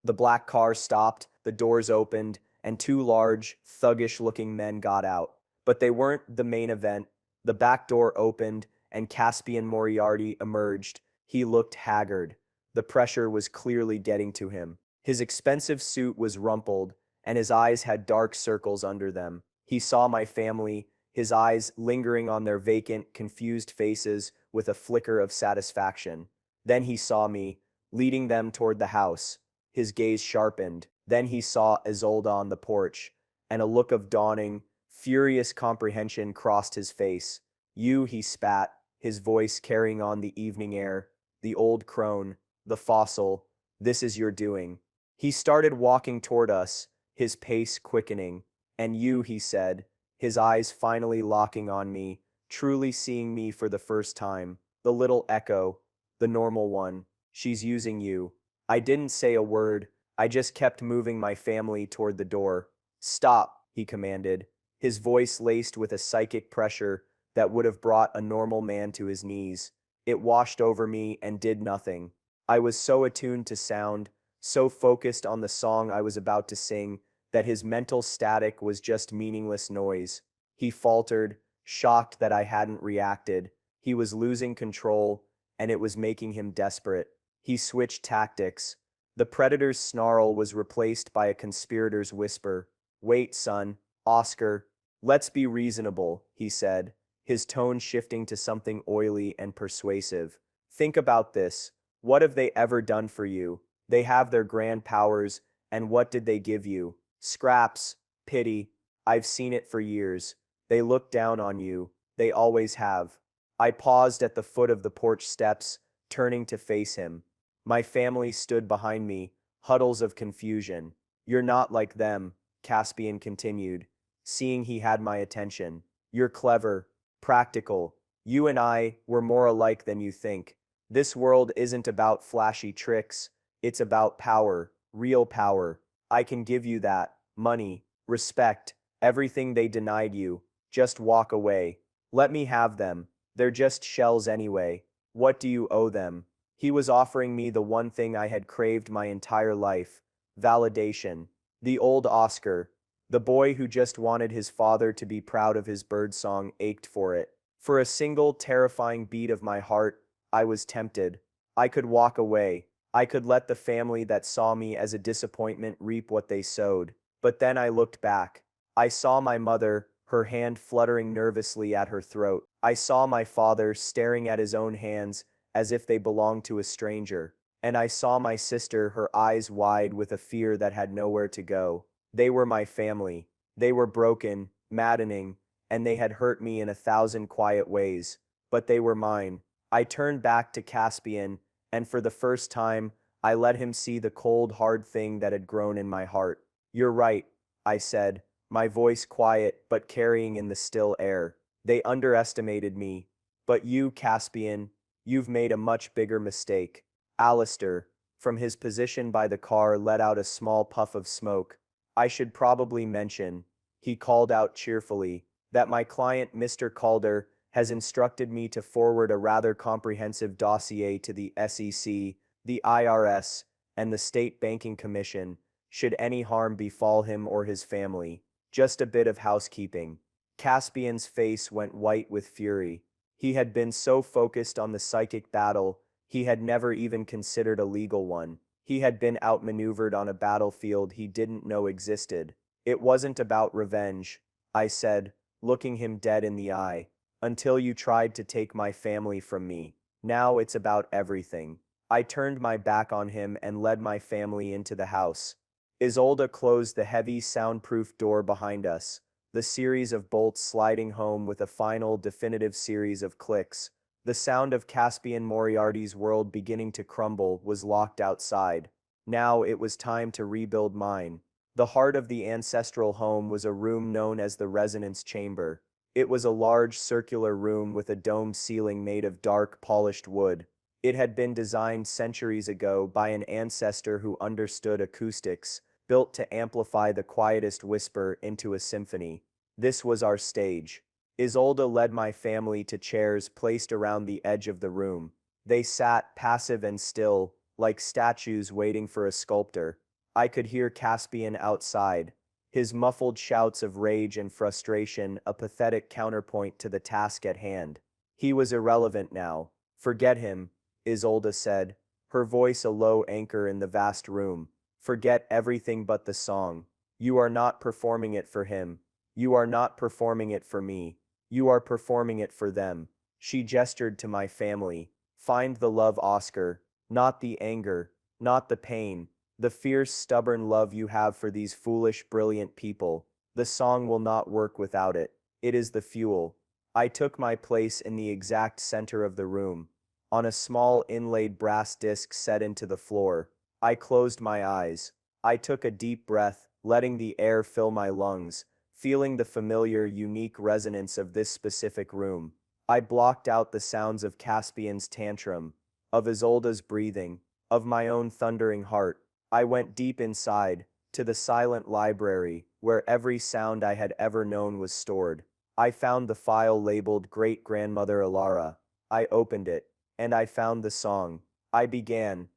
The black car stopped, the doors opened, and two large, thuggish-looking men got out. But they weren't the main event. The back door opened, and Caspian Moriarty emerged. He looked haggard. The pressure was clearly getting to him. His expensive suit was rumpled, and his eyes had dark circles under them. He saw my family, his eyes lingering on their vacant, confused faces with a flicker of satisfaction. Then he saw me, leading them toward the house. His gaze sharpened. Then he saw Isolde on the porch, and a look of dawning, furious comprehension crossed his face. You, he spat, his voice carrying on the evening air. The old crone, the fossil, this is your doing. He started walking toward us, his pace quickening. And you, he said, his eyes finally locking on me, truly seeing me for the first time. The little echo, the normal one. She's using you. I didn't say a word. I just kept moving my family toward the door. Stop, he commanded, his voice laced with a psychic pressure that would have brought a normal man to his knees. It washed over me and did nothing. I was so attuned to sound, so focused on the song I was about to sing, that his mental static was just meaningless noise. He faltered, shocked that I hadn't reacted. He was losing control, and it was making him desperate. He switched tactics. The predator's snarl was replaced by a conspirator's whisper. Wait, son, Oscar, let's be reasonable, he said, his tone shifting to something oily and persuasive. Think about this. What have they ever done for you? They have their grand powers, and what did they give you? Scraps, pity. I've seen it for years. They look down on you. They always have. I paused at the foot of the porch steps, turning to face him. My family stood behind me, huddles of confusion. You're not like them, Caspian continued, seeing he had my attention. You're clever, practical. You and I were more alike than you think. This world isn't about flashy tricks. It's about power, real power. I can give you that. Money, respect, everything they denied you. Just walk away. Let me have them. They're just shells anyway. What do you owe them? He was offering me the one thing I had craved my entire life. Validation. The old Oscar, the boy who just wanted his father to be proud of his birdsong, ached for it. For a single terrifying beat of my heart, I was tempted. I could walk away. I could let the family that saw me as a disappointment reap what they sowed. But then I looked back. I saw my mother, her hand fluttering nervously at her throat. I saw my father staring at his own hands as if they belonged to a stranger. And I saw my sister, her eyes wide with a fear that had nowhere to go. They were my family. They were broken, maddening, and they had hurt me in 1,000 quiet ways. But they were mine. I turned back to Caspian, and for the first time, I let him see the cold, hard thing that had grown in my heart. You're right, I said, my voice quiet but carrying in the still air. They underestimated me. But you, Caspian, you've made a much bigger mistake. Alistair, from his position by the car, let out a small puff of smoke. I should probably mention, he called out cheerfully, that my client Mr. Calder has instructed me to forward a rather comprehensive dossier to the SEC, the IRS, and the State Banking Commission, should any harm befall him or his family. Just a bit of housekeeping. Caspian's face went white with fury. He had been so focused on the psychic battle, he had never even considered a legal one. He had been outmaneuvered on a battlefield he didn't know existed. It wasn't about revenge, I said, looking him dead in the eye, until you tried to take my family from me. Now it's about everything. I turned my back on him and led my family into the house. Isolde closed the heavy soundproof door behind us, the series of bolts sliding home with a final definitive series of clicks. The sound of Caspian Moriarty's world beginning to crumble was locked outside. Now it was time to rebuild mine. The heart of the ancestral home was a room known as the resonance chamber. It was a large circular room with a domed ceiling made of dark, polished wood. It had been designed centuries ago by an ancestor who understood acoustics, built to amplify the quietest whisper into a symphony. This was our stage. Isolde led my family to chairs placed around the edge of the room. They sat passive and still, like statues waiting for a sculptor. I could hear Caspian outside, his muffled shouts of rage and frustration a pathetic counterpoint to the task at hand. He was irrelevant now. Forget him, Isolde said, her voice a low anchor in the vast room. Forget everything but the song. You are not performing it for him. You are not performing it for me. You are performing it for them. She gestured to my family. Find the love, Oscar, not the anger, not the pain, the fierce, stubborn love you have for these foolish, brilliant people. The song will not work without it. It is the fuel. I took my place in the exact center of the room, on a small inlaid brass disc set into the floor. I closed my eyes. I took a deep breath, letting the air fill my lungs, feeling the familiar, unique resonance of this specific room. I blocked out the sounds of Caspian's tantrum, of Isolde's breathing, of my own thundering heart. I went deep inside, to the silent library, where every sound I had ever known was stored. I found the file labeled Great-Grandmother Alara. I opened it, and I found the song. I began.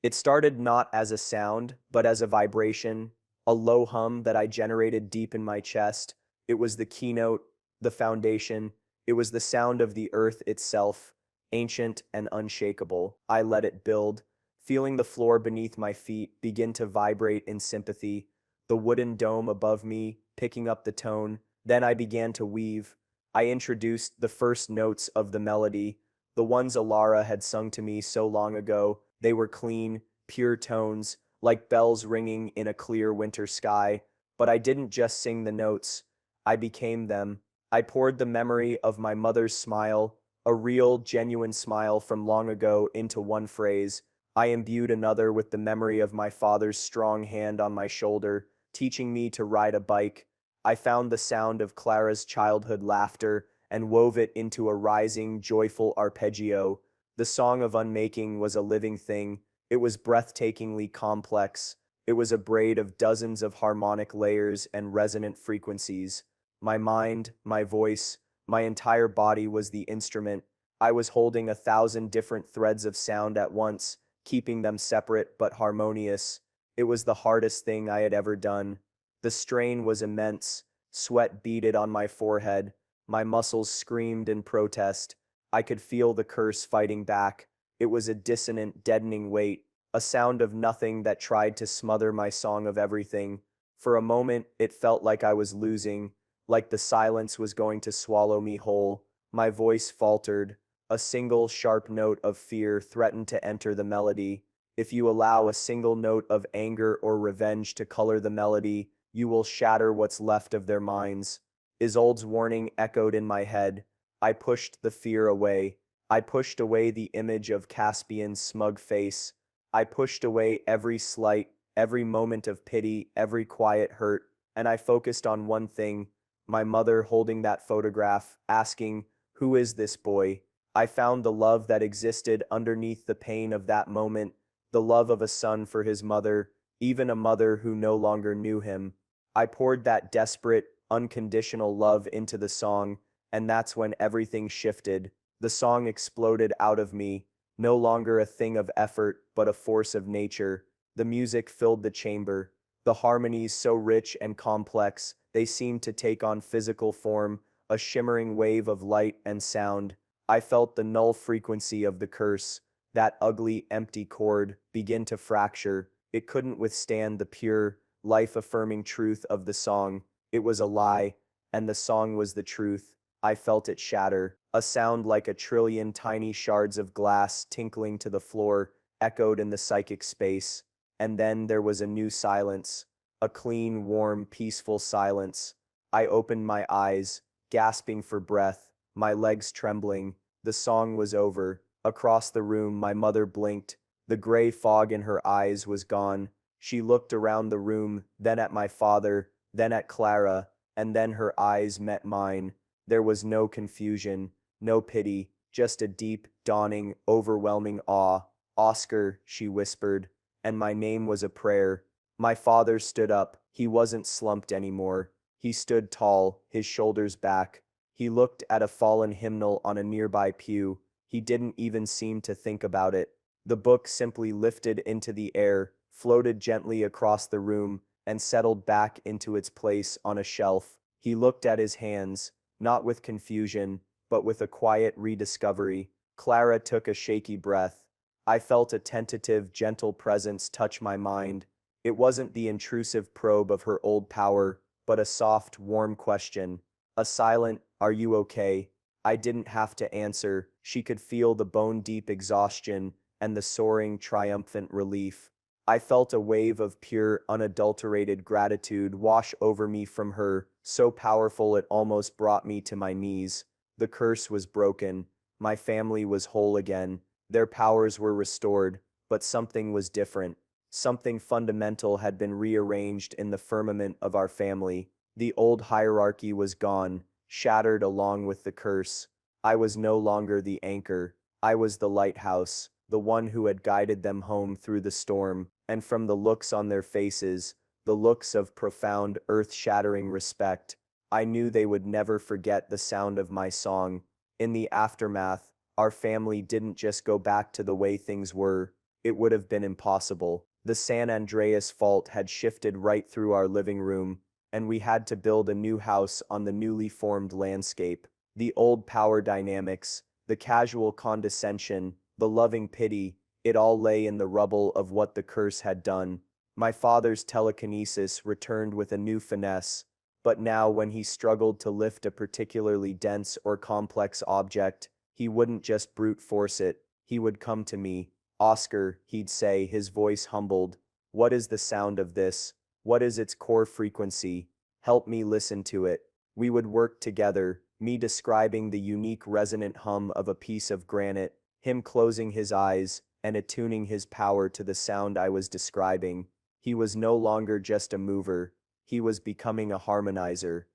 It started not as a sound, but as a vibration, a low hum that I generated deep in my chest. It was the keynote, the foundation. It was the sound of the earth itself, ancient and unshakable. I let it build, feeling the floor beneath my feet begin to vibrate in sympathy, the wooden dome above me picking up the tone. Then I began to weave. I introduced the first notes of the melody, the ones Alara had sung to me so long ago. They were clean, pure tones, like bells ringing in a clear winter sky. But I didn't just sing the notes. I became them. I poured the memory of my mother's smile, a real, genuine smile from long ago, into one phrase. I imbued another with the memory of my father's strong hand on my shoulder, teaching me to ride a bike. I found the sound of Clara's childhood laughter and wove it into a rising, joyful arpeggio. The song of unmaking was a living thing. It was breathtakingly complex. It was a braid of dozens of harmonic layers and resonant frequencies. My mind, my voice, my entire body was the instrument. I was holding 1,000 different threads of sound at once, keeping them separate but harmonious. It was the hardest thing I had ever done. The strain was immense. Sweat beaded on my forehead. My muscles screamed in protest. I could feel the curse fighting back. It was a dissonant, deadening weight, a sound of nothing that tried to smother my song of everything. For a moment, it felt like I was losing, like the silence was going to swallow me whole. My voice faltered. A single sharp note of fear threatened to enter the melody. If you allow a single note of anger or revenge to color the melody, you will shatter what's left of their minds. Isolde's warning echoed in my head. I pushed the fear away. I pushed away the image of Caspian's smug face. I pushed away every slight, every moment of pity, every quiet hurt, and I focused on one thing, my mother holding that photograph, asking, "Who is this boy?" I found the love that existed underneath the pain of that moment, the love of a son for his mother, even a mother who no longer knew him. I poured that desperate, unconditional love into the song, and that's when everything shifted. The song exploded out of me, no longer a thing of effort, but a force of nature. The music filled the chamber, the harmonies so rich and complex, they seemed to take on physical form, a shimmering wave of light and sound. I felt the null frequency of the curse, that ugly, empty chord, begin to fracture. It couldn't withstand the pure, life-affirming truth of the song. It was a lie, and the song was the truth. I felt it shatter. A sound like a trillion tiny shards of glass tinkling to the floor echoed in the psychic space. And then there was a new silence, a clean, warm, peaceful silence. I opened my eyes, gasping for breath, my legs trembling. The song was over. Across the room, my mother blinked. The gray fog in her eyes was gone. She looked around the room, then at my father, then at Clara, and then her eyes met mine. There was no confusion, no pity, just a deep, dawning, overwhelming awe. "Oscar," she whispered, and my name was a prayer. My father stood up. He wasn't slumped anymore. He stood tall, his shoulders back. He looked at a fallen hymnal on a nearby pew. He didn't even seem to think about it. The book simply lifted into the air, floated gently across the room, and settled back into its place on a shelf. He looked at his hands, not with confusion, but with a quiet rediscovery. Clara took a shaky breath. I felt a tentative, gentle presence touch my mind. It wasn't the intrusive probe of her old power, but a soft, warm question. A silent, "Are you okay?" I didn't have to answer. She could feel the bone-deep exhaustion and the soaring, triumphant relief. I felt a wave of pure, unadulterated gratitude wash over me from her, so powerful it almost brought me to my knees. The curse was broken. My family was whole again. Their powers were restored, but something was different. Something fundamental had been rearranged in the firmament of our family. The old hierarchy was gone, shattered along with the curse. I was no longer the anchor. I was the lighthouse, the one who had guided them home through the storm, and from the looks on their faces, the looks of profound, earth-shattering respect, I knew they would never forget the sound of my song. In the aftermath, our family didn't just go back to the way things were. It would have been impossible. The San Andreas fault had shifted right through our living room, and we had to build a new house on the newly formed landscape. The old power dynamics, the casual condescension, the loving pity, it all lay in the rubble of what the curse had done. My father's telekinesis returned with a new finesse, but now when he struggled to lift a particularly dense or complex object, he wouldn't just brute force it, he would come to me. "Oscar," he'd say, his voice humbled. "What is the sound of this? What is its core frequency? Help me listen to it." We would work together, me describing the unique resonant hum of a piece of granite, him closing his eyes and attuning his power to the sound I was describing. He was no longer just a mover, he was becoming a harmonizer.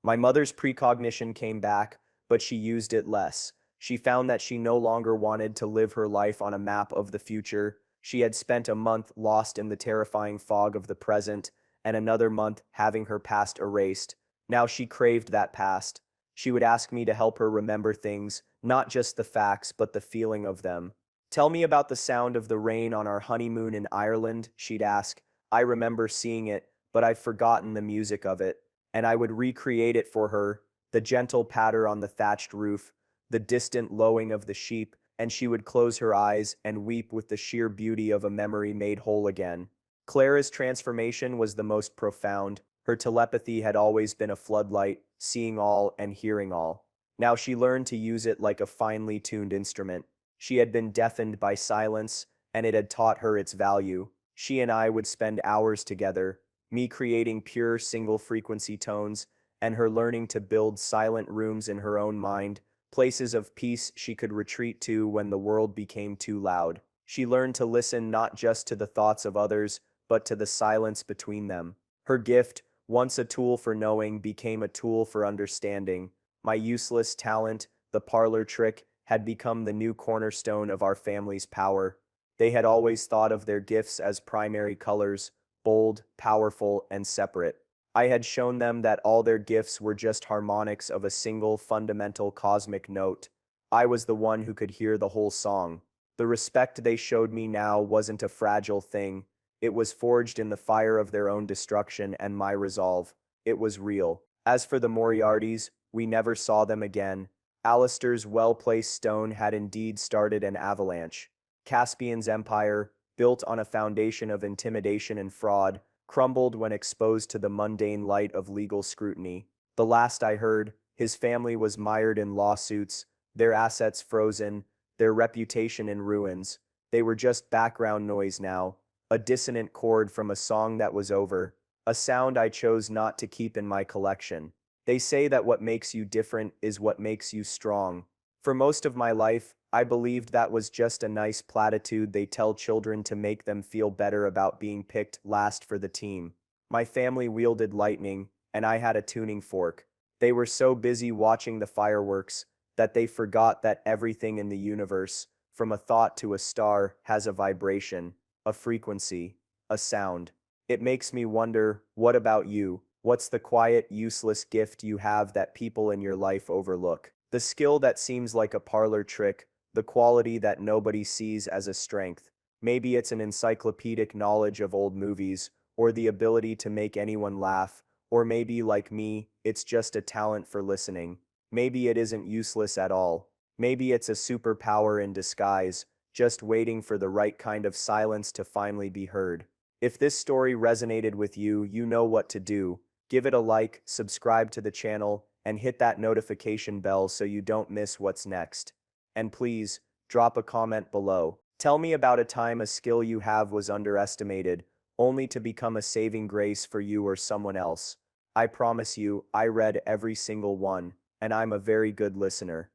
My mother's precognition came back, but she used it less. She found that she no longer wanted to live her life on a map of the future. She had spent a month lost in the terrifying fog of the present, and another month having her past erased. Now she craved that past. She would ask me to help her remember things, not just the facts, but the feeling of them. "Tell me about the sound of the rain on our honeymoon in Ireland," she'd ask. I remember seeing it, but I've forgotten the music of it. And I would recreate it for her, the gentle patter on the thatched roof, the distant lowing of the sheep, and she would close her eyes and weep with the sheer beauty of a memory made whole again. Clara's transformation was the most profound. Her telepathy had always been a floodlight, seeing all and hearing all. Now she learned to use it like a finely tuned instrument. She had been deafened by silence, and it had taught her its value. She and I would spend hours together, me creating pure single-frequency tones, and her learning to build silent rooms in her own mind, places of peace she could retreat to when the world became too loud. She learned to listen not just to the thoughts of others, but to the silence between them. Her gift, once a tool for knowing, became a tool for understanding. My useless talent, the parlor trick, had become the new cornerstone of our family's power. They had always thought of their gifts as primary colors, bold, powerful, and separate. I had shown them that all their gifts were just harmonics of a single fundamental cosmic note. I was the one who could hear the whole song. The respect they showed me now wasn't a fragile thing. It was forged in the fire of their own destruction and my resolve. It was real. As for the Moriartys, we never saw them again. Alistair's well-placed stone had indeed started an avalanche. Caspian's empire, built on a foundation of intimidation and fraud, crumbled when exposed to the mundane light of legal scrutiny. The last I heard, his family was mired in lawsuits, their assets frozen, their reputation in ruins. They were just background noise now, a dissonant chord from a song that was over, a sound I chose not to keep in my collection. They say that what makes you different is what makes you strong. For most of my life, I believed that was just a nice platitude they tell children to make them feel better about being picked last for the team. My family wielded lightning, and I had a tuning fork. They were so busy watching the fireworks that they forgot that everything in the universe, from a thought to a star, has a vibration, a frequency, a sound. It makes me wonder, what about you? What's the quiet, useless gift you have that people in your life overlook? The skill that seems like a parlor trick, the quality that nobody sees as a strength. Maybe it's an encyclopedic knowledge of old movies, or the ability to make anyone laugh, or maybe, like me, it's just a talent for listening. Maybe it isn't useless at all. Maybe it's a superpower in disguise, just waiting for the right kind of silence to finally be heard. If this story resonated with you, you know what to do. Give it a like, subscribe to the channel, and hit that notification bell so you don't miss what's next. And please, drop a comment below. Tell me about a time a skill you have was underestimated, only to become a saving grace for you or someone else. I promise you, I read every single one, and I'm a very good listener.